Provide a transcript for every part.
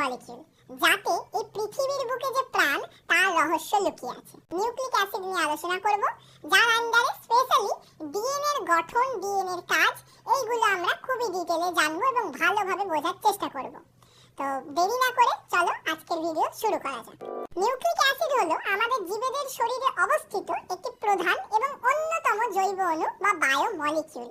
Molecule, যাতে এই পৃথিবীর বুকে যে প্রাণ তার রহস্য লুকিয়ে আছে। নিউক্লিক অ্যাসিড নিয়ে আলোচনা করব, যার আন্ডারে স্পেশালি ডিএনএ এর গঠন, ডিএনএ এর কাজ, এইগুলো আমরা খুবই ডিটেইলে জানবো এবং ভালোভাবে বোঝার চেষ্টা করব। তো দেরি না করে চলো আজকের ভিডিও শুরু করা যাক। নিউক্লিক অ্যাসিড হলো আমাদের জীবদের শরীরে অবস্থিত একটি প্রধান এবং অন্যতম জৈব অণু বা বায়োমলিকিউল।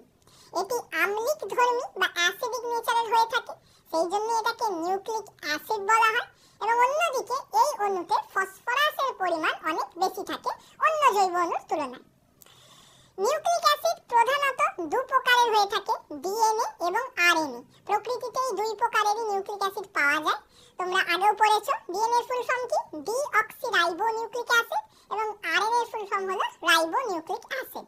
এটি আম্লিক ধর্মী বা অ্যাসিডিক নেচারের হয়ে থাকে, সেই জন্য এটাকে নিউক্লিক অ্যাসিড বলা হয়। এবং অন্যদিকে এই অণুতে ফসফরাসের পরিমাণ অনেক বেশি থাকে অন্য জৈব অণুর তুলনায়। নিউক্লিক অ্যাসিড প্রধানত দু প্রকারের হয়ে থাকে, ডিএনএ এবং আরএনএ। প্রকৃতিতে এই দুই প্রকারেরই নিউক্লিক অ্যাসিড পাওয়া যায়। তোমরা আগেও পড়েছো ডিএনএ এর ফুল ফর্ম কি, ডিঅক্সিরাইবোনিউক্লিক অ্যাসিড, এবং আরএনএ এর ফুল ফর্ম হলো রাইবোনিউক্লিক অ্যাসিড।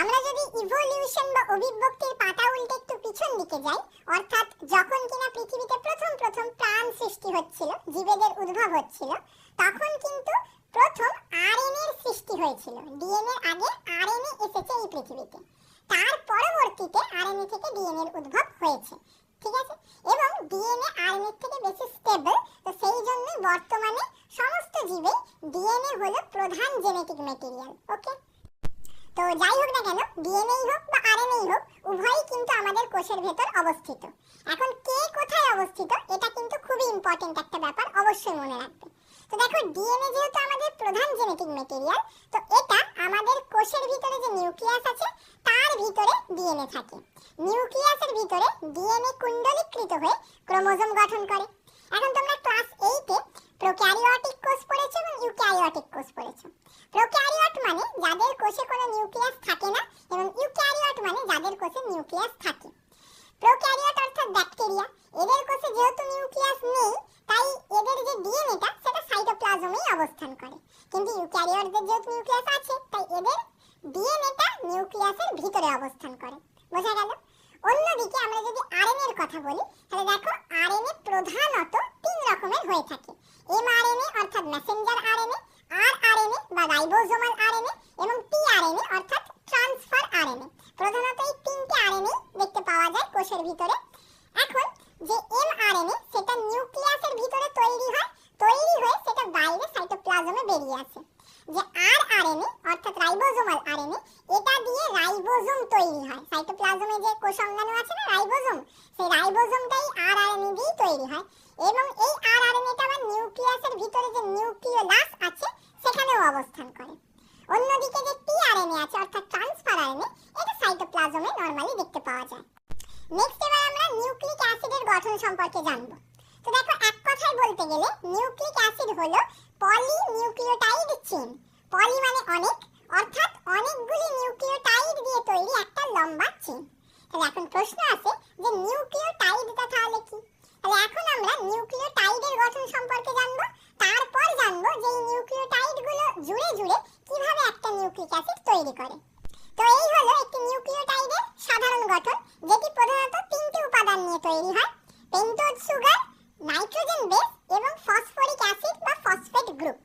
আমরা যদি ইভলিউশন বা অভিব্যক্তির পাতা উল্টে একটু পিছন দিকে যাই, অর্থাৎ যখন কিনা পৃথিবীতে প্রথম প্রাণ সৃষ্টি হচ্ছিল, জীবেদের উদ্ভব হচ্ছিল, তখন কিন্তু প্রথম আরএনএ এর সৃষ্টি হয়েছিল। ডিএনএ এর আগে আরএনএ এসেছে এই পৃথিবীতে, তার পরবর্তীতে আরএনএ থেকে ডিএনএ এর উদ্ভব হয়েছে। ঠিক আছে, এবং ডিএনএ আরএনএ থেকে বেশি স্টেবল, তো সেই জন্য বর্তমানে সমস্ত জীবে ডিএনএ হলো প্রধান জেনেটিক ম্যাটেরিয়াল। ওকে, তো যাই হোক না কেন, ডিএনএই হোক বা আরএনএই হোক, উভয়ই কিন্তু আমাদের কোষের ভেতর অবস্থিত। এখন কে কোথায় অবস্থিত এটা কিন্তু খুবই ইম্পর্টেন্ট একটা ব্যাপার, অবশ্যই মনে রাখবে। তো দেখো, ডিএনএ যেহেতু আমাদের প্রধান জেনেটিক ম্যাটেরিয়াল, তো এটা আমাদের কোষের ভিতরে যে নিউক্লিয়াস আছে তার ভিতরে ডিএনএ থাকে। নিউক্লিয়াসের ভিতরে ডিএনএ কুণ্ডলীকৃত হয়ে ক্রোমোজোম গঠন করে। এখন তোমরা ক্লাস 8 এ প্রোক্যারিওটিক কোষ পড়েছো এবং ইউক্যারিওটিক কোষ পড়েছো। প্রোক্যারিওট মানে যাদের কোষে কোনো নিউক্লিয়াস থাকে না, এবং ইউক্যারিওট মানে যাদের কোষে নিউক্লিয়াস থাকে। প্রোক্যারিওট অর্থাৎ ব্যাকটেরিয়া, এদের কোষে যেহেতু নিউক্লিয়াস নেই, তাই এদের যে ডিএনএটা সেটা সাইটোপ্লাজমেই অবস্থান করে। কিন্তু ইউক্যারিওটদের যেহেতু নিউক্লিয়াস আছে, তাই এদের ডিএনএটা নিউক্লিয়াসের ভিতরে অবস্থান করে। বোঝা গেল? অন্যদিকে আমরা যদি আরএনএ এর কথা বলি, তাহলে দেখো আরএনএ প্রধানত 3 রকমের হয়ে থাকে। এমআরএনএ অর্থাৎ মেসেঞ্জার আরএনএ, আরআরএনএ বা রাইবোজোমাল আরএনএ, এবং টিআরএনএ অর্থাৎ ট্রান্সফার আরএনএ। প্রধানত এই 3টে আরএনএ দেখতে পাওয়া যায় কোষের ভিতরে। এখন যে এমআরএনএ সেটা নিউক্লিয়াসের ভিতরে তৈরি হয়ে সেটা বাইরে সাইটোপ্লাজমে বেরিয়ে আসে। যে আরআরএনএ অর্থাৎ রাইবোজোমাল আরএনএ, এটা দিয়ে রাইবোজোম তৈরি হয়। সাইটোপ্লাজমে যে কোষ অঙ্গাণু আছে না, রাইবোজোম, সেই রাইবোজোমটাই আরআরএনএ দিয়ে তৈরি হয়। এবং এই আরআরএনএটা আবার নিউক্লিয়াসের ভিতরে যে নিউক্লিওলাস আছে সেখানেও অবস্থান করে। অন্যদিকে যে টিআরএনএ আছে অর্থাৎ ট্রান্সফার আরএনএ, এটা সাইটোপ্লাজমে নরমালি দেখতে পাওয়া যায়। নেক্সট এবার আমরা নিউক্লিক অ্যাসিডের গঠন সম্পর্কে জানব। তো দেখো, এক কথায় বলতে গেলে নিউক্লিক অ্যাসিড হলো পলিনিউক্লিওটাইড চেইন। পলি মানে অনেক, অর্থাৎ অনেকগুলি নিউক্লিওটাইড দিয়ে তৈরি একটা লম্বা চেইন। তাহলে এখন প্রশ্ন আছে যে নিউক্লিওটাইডটা তাহলে কি? তাহলে এখন আমরা নিউক্লিওটাইডের গঠন সম্পর্কে জানব, তারপর জানবো যে এই নিউক্লিওটাইডগুলো জুড়ে জুড়ে কিভাবে একটা নিউক্লিক অ্যাসিড তৈরি করে। তো এই হলো একটি নিউক্লিওটাইডের সাধারণ গঠন, যেটি প্রধানত 3টে উপাদান নিয়ে তৈরি হয়: পেন্টোজ সুগার, নাইট্রোজেন বেস এবং ফসফরিক অ্যাসিড বা ফসফেট গ্রুপ।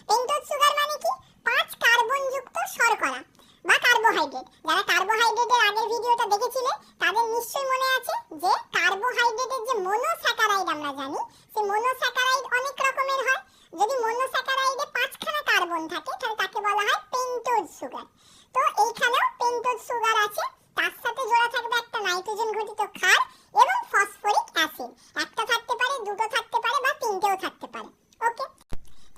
পেন্টোজ সুগার মানে কি? 5 কার্বনযুক্ত শর্করা বা কার্বোহাইড্রেট। যারা কার্বোহাইড্রেটের আগের ভিডিওটা দেখেছিলে তাদের নিশ্চয়ই মনে আছে যে কার্বোহাইড্রেটের যে মনোস্যাকারাইড আমরা জানি, সেই মনোস্যাকারাইড অনেক রকমের হয়। যদি মনোস্যাকারাইডে 5খানা কার্বন থাকে তাহলে তাকে বলা হয় পেন্টোজ সুগার। তো এইখানেও পেন্টোজ সুগার আছে, তার সাথে জোড়া থাকবে একটা নাইট্রোজেন ঘটিত ক্ষার এবং ফসফরিক অ্যাসিড। একটা থাকতে পারে, দুটো থাকতে পারে, বা 3টেও থাকতে পারে। ওকে,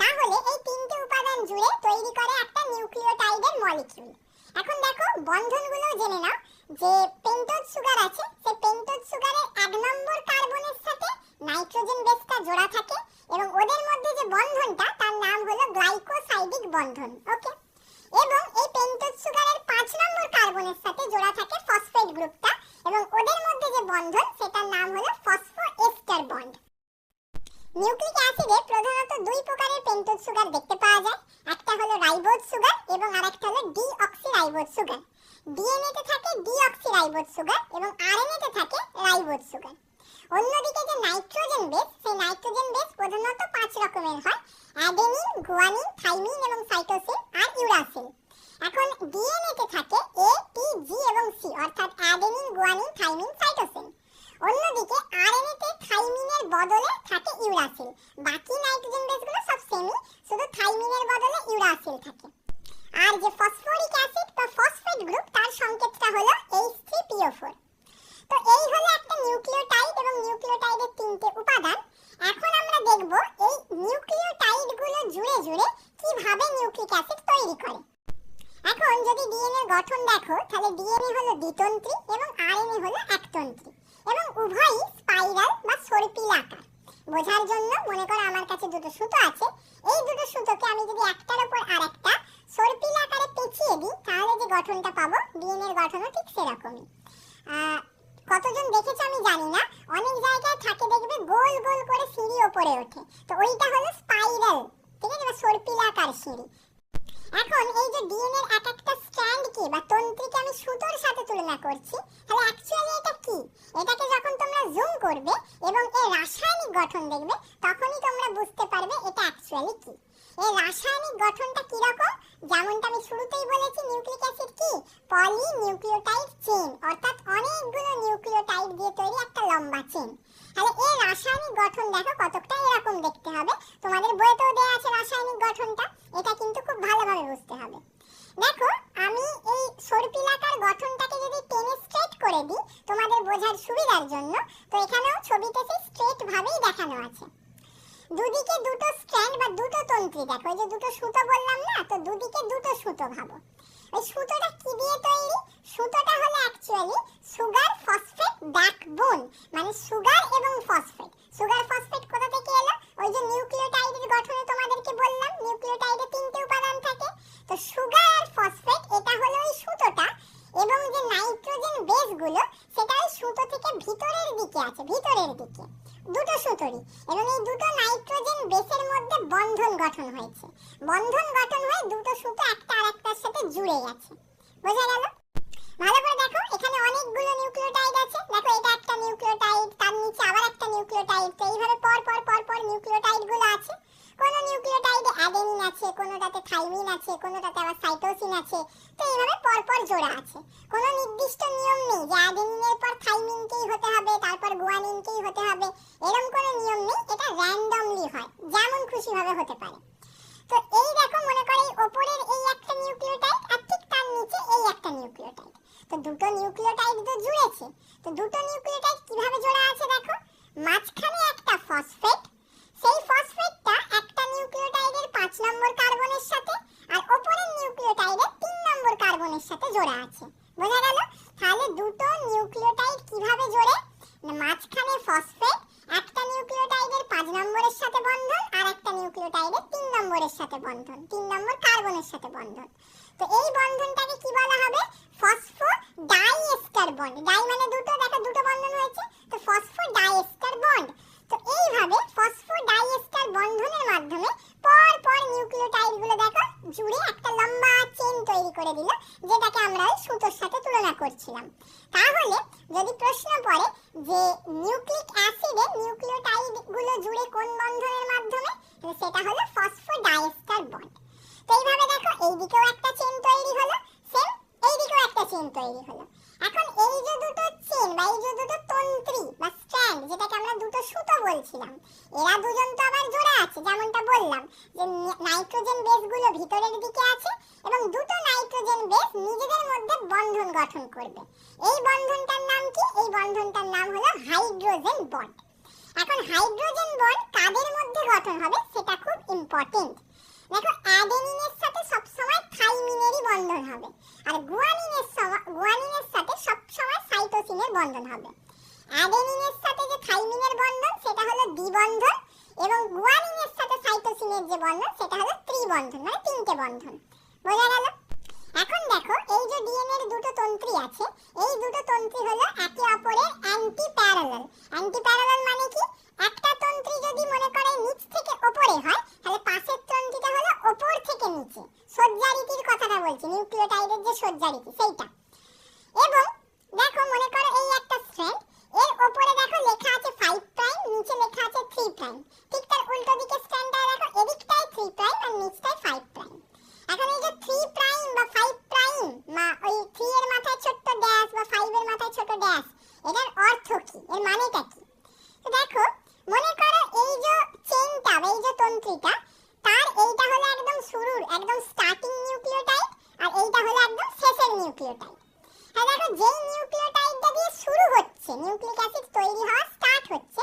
তাহলে এই 3টে উপাদান জুড়ে তৈরি করে একটা নিউক্লিওটাইডের মলিকিউল। এখন দেখো, বন্ধনগুলো জেনে নাও। যে পেন্টোজ সুগার আছে, সেই পেন্টোজ সুগারের 1 নম্বর কার্বনের সাথে নাইট্রোজেন বেসটা জোড়া থাকে, এবং ওদের মধ্যে যে বন্ধনটা তার নাম হলো গ্লাইকোসাইডিক বন্ধন। ওকে, এবং এই পেন্টোজ সুগারের 5 নম্বর কার্বনের সাথে জোড়া থাকে ফসফেট গ্রুপটা, এবং ওদের মধ্যে যে বন্ধন সেটার নাম হলো ফসফোএস্টার বন্ড। নিউক্লিক অ্যাসিডে প্রধানত 2 প্রকারের পেন্টোজ সুগার দেখতে পাওয়া যায়। একটা হলো রাইবোজ সুগার এবং আরেকটা হলো ডিঅক্সিরাইবোজ সুগার। ডিএনএ তে থাকে ডিঅক্সিরাইবোজ সুগার এবং আরএনএ তে থাকে রাইবোজ সুগার। অন্যদিকে যে নাইট্রোজেন বেস, সেই নাইট্রোজেন বেস প্রধানত 5 রকমের হয়: অ্যাডেনিন, গুয়ানিন, থাইমিন এবং সাইটোসিন আর ইউরাসিল। এখন ডিএনএ তে থাকে এ, টি, জি এবং সি, অর্থাৎ অ্যাডেনিন, গুয়ানিন, থাইমিন, সাইটোসিন। অন্যদিকে আরএনএ তে থাইমিনের বদলে থাকে সংকেতটা হলো H3PO4। তো এই হলো একটা নিউক্লিওটাইড এবং নিউক্লিওটাইডের তিনটে উপাদান। এখন আমরা দেখব এই নিউক্লিওটাইডগুলো জুড়ে জুড়ে কিভাবে নিউক্লিক অ্যাসিড তৈরি করে। এখন যদি ডিএনএ এর গঠন দেখো তাহলে ডিএনএ হলো দ্বিতন্ত্রী এবং আরএনএ হলো একতন্ত্রী এবং উভয়ই স্পাইরাল বা সর্পিলাকার। বোঝার জন্য মনে করো আমার কাছে দুটো সুতো আছে, এই দুটো সুতোকে আমি যদি একটার উপর আরেকটা সর্পিলাকারে পেঁচিয়ে দিই তাহলে যে গঠনটা পাবো ডিএনএ এর গঠনও ঠিক সেরকমই। কতজন দেখেছো আমি জানি না, অনেক জায়গায় থাকে দেখবে গোল গোল করে সিঁড়ি উপরে ওঠে, তো ওইটা হলো স্পাইরাল, ঠিক আছে, বা সর্পিলাকার সিঁড়ি। এখন এই যে ডিএনএ এর এক একটা স্ট্র্যান্ডকে বা তন্ত্রীকে আমি সুতোর সাথে তুলনা করছি, তাহলে অ্যাকচুয়ালি এটা কি? এটাকে যখন তোমরা জুম করবে এবং এর রাসায়নিক গঠন দেখবে তখনই তোমরা বুঝতে পারবে এটা অ্যাকচুয়ালি কি। এই রাসায়নিক গঠনটা কি রকম? যেমনটা আমি শুরুতেই বলেছি, নিউক্লিক অ্যাসিড কি পলি নিউক্লিওটাইড চেইন, অর্থাৎ অনেকগুলো নিউক্লিওটাইড দিয়ে তৈরি একটা লম্বা চেইন। তাহলে এই রাসায়নিক গঠন দেখো কতটা এরকম দেখতে হবে, তোমাদের বইতেও দেয়া আছে রাসায়নিক গঠনটা, এটা কিন্তু খুব ভালোভাবে বুঝতে হবে। দেখো আমি এই সর্পিলাকার গঠনটাকে যদি টেনে স্ট্রেট করে দিই তোমাদের বোঝার সুবিধার জন্য, তো এখানেও ছবিতে সেই স্ট্রেট ভাবেই দেখানো আছে। দুদিকে দুটো স্ট্র্যান্ড বা দুটো তন্ত্রী দেখো, এই যে দুটো সুতো বললাম না, তো দুদিকে দুটো সুতো ভাবো। ওই সুতোটা কি দিয়ে তৈরি? সুতোটা হলো অ্যাকচুয়ালি সুগার ফসফেট ব্যাকবোন, মানে সুগার এবং ফসফেট। সুগার ফসফেট কোথা থেকে এলো? ওই যে নিউক্লিওটাইডের গঠনে তোমাদেরকে বললাম নিউক্লিওটাইডে তিনটে উপাদান থাকে, তো সুগার আর ফসফেট এটা হলো ওই সুতোটা, এবং যে নাইট্রোজেন বেসগুলো সেটা ওই সুতো থেকে ভিতরের দিকে আছে, ভিতরের দিকে দুটো সুতোরই, এবং এই দুটো নাইট্রোজেন বেসের মধ্যে বন্ধন গঠন হয়েছে। বন্ধন গঠন হয়ে দুটো সুতো একটা আরেকটার সাথে জুড়ে গেছে। বোঝা গেল? ভালো করে দেখো, এখানে অনেকগুলো নিউক্লিওটাইড আছে, দেখো এটা একটা নিউক্লিওটাইড, তার নিচে আবার একটা নিউক্লিওটাইড, তো এইভাবে পর পর পর পর নিউক্লিওটাইডগুলো আছে। কোন নিউক্লিওটাইডে অ্যাডেনিন আছে, কোনটাতে থাইমিন আছে, কোনটাতে আবার সাইটোসিন আছে, তো এইভাবে পর পর জোড়া আছে। কোনো নির্দিষ্ট নিয়ম নেই যে অ্যাডেনিনের পর থাইমিনকেই হতে হবে, তারপর গুয়ানিনকেই হতে হবে, এরকম কোনো নিয়ম নেই, এটা র্যান্ডমলি হয়, যেমন খুশি ভাবে হতে পারে। তো এই দেখো মনে করো এই উপরের এই একটা নিউক্লিওটাইড আর ঠিক তার নিচে এই একটা নিউক্লিওটাইড, তো দুটো নিউক্লিওটাইড তো জুড়েছে। তো দুটো নিউক্লিওটাইড কিভাবে জোড়া আছে দেখো, মাঝখানে একটা ফসফেট, সেই ফসফেটটা একটা নিউক্লিওটাইডের 5 নম্বর কার্বনের সাথে আর উপরের নিউক্লিওটাইডের 3 নম্বর কার্বনের সাথে জোড়া আছে। বোঝা গেল? তাহলে দুটো নিউক্লিওটাইড কিভাবে জোড়ে? মাঝখানে ফসফেট, একটা নিউক্লিওটাইডের 5 নম্বরের সাথে বন্ধন আর একটা নিউক্লিওটাইডের 3 নম্বরের সাথে বন্ধন, 3 নম্বর কার্বনের সাথে বন্ধন। তো এই বন্ধনটাকে কি বলা হবে? Phosphodiester bond. ডাই মানে দুটো, দেখো দুটো বন্ধন হয়েছে, তো ফসফোডাইএস্টার বন্ড। তো এইভাবে ফসফোডাইএস্টার বন্ধনের মাধ্যমে পর পর নিউক্লিওটাইডগুলো দেখো জুড়ে একটা লম্বা চেইন তৈরি করে দিল, যেটাকে আমরা ওই সুতোর সাথে তুলনা করছিলাম। তাহলে যদি প্রশ্ন পড়ে যে নিউক্লিক অ্যাসিডে নিউক্লিওটাইডগুলো জুড়ে কোন বন্ধনের মাধ্যমে, সেটা হলো ফসফোডাইএস্টার বন্ড। তো এইভাবে দেখো এইদিকেও একটা চেইন তৈরি হলো, সেম এইদিকেও একটা চেইন তৈরি হলো। এখন এই যে দুটো চেইন বা এই যে দুটো তন্ত্রী বা স্ট্র্যান্ড, যেটাকে আমরা দুটো সুতো বলছিলাম, এরা দুজন তো আবার জোড়া আছে, যেমনটা বললাম যে নাইট্রোজেন বেসগুলো ভিতরের দিকে আছে এবং দুটো নাইট্রোজেন বেস নিজেদের মধ্যে বন্ধন গঠন করবে। এই বন্ধনটার নাম কি? এই বন্ধনটার নাম হলো হাইড্রোজেন বন্ড। এখন হাইড্রোজেন বন্ড কাদের মধ্যে গঠন হবে সেটা খুব ইম্পর্টেন্ট। দেখো অ্যাডেনিনের সাথে সবসময় থাইমিনেরই বন্ধন হবে, আর গুয়ানিনের সাথে সবসময় সাইটোসিনের বন্ধন হবে। অ্যাডেনিনের সাথে যে থাইমিনের বন্ধন সেটা হলো দ্বিবন্ধন, এবং গুয়ানিনের সাথে সাইটোসিনের যে বন্ধন সেটা হলো ত্রিবন্ধন, মানে তিনটে বন্ধন। বোঝা গেল? এখন দেখো এই যে ডিএনএ এর দুটো তন্ত্রী আছে, এই দুটো তন্ত্রী হলো একে অপরের অ্যান্টি প্যারালাল। অ্যান্টি প্যারালাল মানে কি? একটা তন্ত্রী যদি মনে করে নিচ থেকে উপরে হয়, তাহলে পাশের তন্ত্রীটা হলো উপর থেকে নিচে। সজ্জারীতির কথাটা বলছি, নিউক্লিওটাইডের যে সজ্জারীতি সেইটা। এবং দেখো মনে করো এই একটা স্ট্র্যান্ড, এর উপরে দেখো লেখা আছে 5 প্রাইম, নিচে লেখা আছে 3 প্রাইম। ঠিক তার উল্টো দিকে স্ট্র্যান্ডটা দেখো, এদিকটায় 3 প্রাইম আর নিচটায় 5 প্রাইম। এখন এই যে 3 প্রাইম বা 5 প্রাইম, মা ওই 3 এর মাথায় ছোট্ট ড্যাশ বা 5 এর মাথায় ছোট ড্যাশ, এটার অর্থ কি, এর মানেটা কি? তো দেখো মনে করো এই যে চেইনটা বা এই যে তন্ত্রীটা, তার এইটা হলো একদম শুরুর একদম স্টার্টিং নিউক্লিওটাইড আর এইটা হলো একদম শেষের নিউক্লিওটাইড। হ্যাঁ দেখো, যেই নিউক্লিওটাইডটা দিয়ে শুরু হচ্ছে নিউক্লিক অ্যাসিড তৈরি হওয়া স্টার্ট হচ্ছে,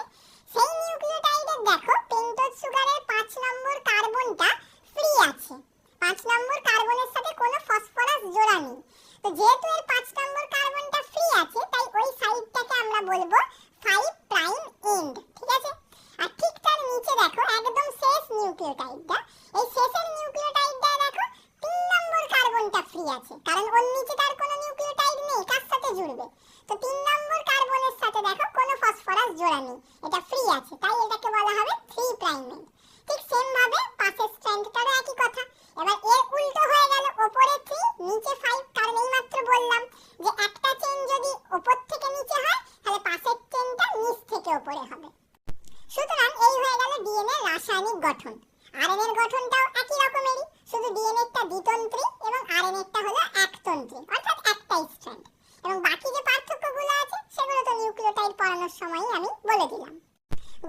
সেই নিউক্লিওটাইডের দেখো পেন্টোজ সুগারের 5 নম্বর কার্বনটা ফ্রি আছে। 5 নম্বর কার্বনের সাথে কোনো ফসফরাস জোড়া নেই। তো যেহেতু এর 5 নম্বর কার্বনটা ফ্রি আছে, তাই ওই সাইডটাকে আমরা বলবো 5 প্রাইম এন্ড, ঠিক আছে। আর ঠিক তার নিচে দেখো একদম শেষ নিউক্লিওটাইডটা, এই শেষের নিউক্লিওটাইডটা দেখো 3 নম্বর কার্বনটা ফ্রি আছে, কারণ ওর নিচে তার কোনো নিউক্লিওটাইড নেই, কার সাথে জুড়বে? তো 3 নম্বর কার্বনের সাথে দেখো কোনো ফসফরাস জোড়া নেই, এটা ফ্রি আছে, তাই এটাকে বলা হবে 3 প্রাইম এন্ড। ঠিক সেম ভাবে পাশের স্ট্র্যান্ডটারও একই কথা। এবার এর উল্টো হয়ে গেল, উপরে 3 নিচে 5, কারণ এইমাত্র বললাম যে একটা চেইন যদি উপর থেকে নিচে হয় তাহলে পাশের চেইনটা নিচ থেকে উপরে হবে। সুতরাং এই হয়ে গেল ডিএনএ রাসায়নিক গঠন। আরএনএর গঠনটাও একই রকমেরই, শুধু ডিএনএটা দ্বিতন্ত্রী এবং আরএনএটা হলো একতন্ত্রী, অর্থাৎ একটাই স্ট্র্যান্ড। এবং বাকি যে পার্থক্যগুলো আছে সেগুলো তো নিউক্লিওটাইড পড়ানোর সময়ই আমি বলে দিলাম।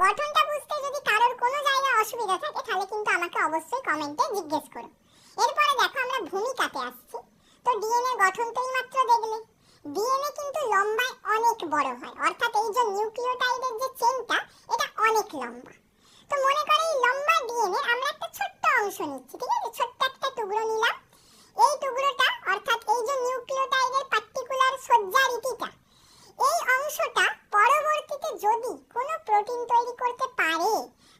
গঠনটা বুঝতে যদি কারোর কোনো জায়গায় অসুবিধা থাকে তাহলে কিন্তু আমাকে অবশ্যই কমেন্টে জিজ্ঞেস করো। এরপরে দেখো আমরা ভূমিকাতে আসছি। তো ডিএনএ গঠন তো এইমাত্র দেখলে। ডিএনএ কিন্তু লম্বায় অনেক বড় হয়, অর্থাৎ এই যে নিউক্লিওটাইডের যে চেইনটা এটা অনেক লম্বা। তো মনে করো এই লম্বা ডিএনএ আমরা একটা ছোট্ট অংশ নিচ্ছি, ঠিক আছে, ছোট্ট একটা টুকরো নিলাম। এই টুকরোটা অর্থাৎ এই যে নিউক্লিওটাইডের পার্টিকুলার সজ্জারিটিটা, এই অংশটা পরবর্তীতে যদি কোনো প্রোটিন তৈরি করতে পারে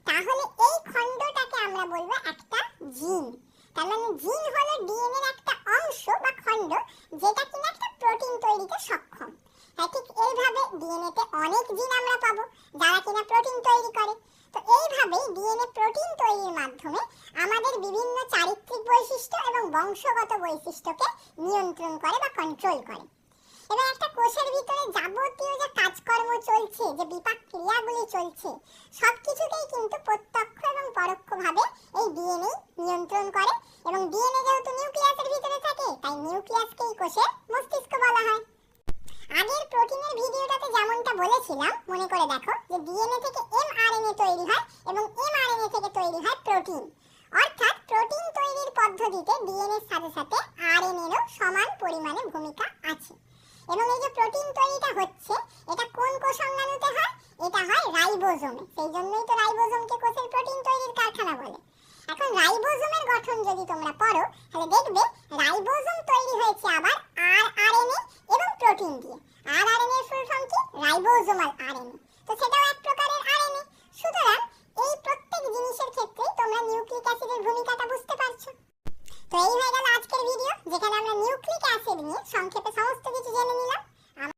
তাহলে এই খণ্ডটাকে আমরা বলবো একটা জিন। তার মানে জিন হলো ডিএনএর একটা অংশ বা খণ্ড যেটা কিনা একটা প্রোটিন তৈরিতে সক্ষম। হ্যাঁ, ঠিক এইভাবে ডিএনএতে অনেক জিন আমরা পাবো যারা কিনা প্রোটিন তৈরি করে। তো এইভাবেই ডিএনএ প্রোটিন তৈরির মাধ্যমে আমাদের বিভিন্ন চারিত্রিক বৈশিষ্ট্য এবং বংশগত বৈশিষ্ট্যকে নিয়ন্ত্রণ করে বা কন্ট্রোল করে। এবার একটা কোষের ভিতরে যাবতীয় যে কাজকর্ম চলছে, যে বিপাক ক্রিয়াগুলি চলছে, সবকিছুকেই কিন্তু প্রত্যক্ষ এবং পরোক্ষভাবে এই ডিএনএ নিয়ন্ত্রণ করে। এবং ডিএনএ যেহেতু নিউক্লিয়াসের ভিতরে থাকে, তাই নিউক্লিয়াসকেই কোষের মস্তিষ্ক বলা হয়। আগের প্রোটিনের ভিডিওটাতে যেমনটা বলেছিলাম, মনে করে দেখো যে ডিএনএ থেকে এমআরএনএ তৈরি হয় এবং এমআরএনএ থেকে তৈরি হয় প্রোটিন। অর্থাৎ প্রোটিন তৈরির পদ্ধতিতে ডিএনএর সাথে সাথে আরএনএরও সমান পরিমাণে ভূমিকা আছে। এবং এই যে প্রোটিন তৈরিটা হচ্ছে, এটা কোন কোষ অঙ্গাণুতে হয়? এটা হয় রাইবোজোমে। সেই জন্যই তো রাইবোজোমকে কোষের প্রোটিন তৈরির কারখানা বলে। এখন রাইবোজোমের গঠন যদি তোমরা পড়ো তাহলে দেখবে রাইবোজোম তৈরি হয়েছে আবার আরআরএনএ এবং প্রোটিন দিয়ে। আরআরএনএ এর ফুল ফর্ম কি? Ribosomal RNA. তো সেটাও এক প্রকারের আরএনএ। সুতরাং এই প্রত্যেক জিনিসের ক্ষেত্রেই তোমরা নিউক্লিক অ্যাসিডের ভূমিকাটা বুঝতে পারছো। তো এই হয়ে গেল আজকের ভিডিও, যেখানে আমরা নিউক্লিক অ্যাসিড নিয়ে সংক্ষেপে সমস্ত কিছু জেনে নিলাম।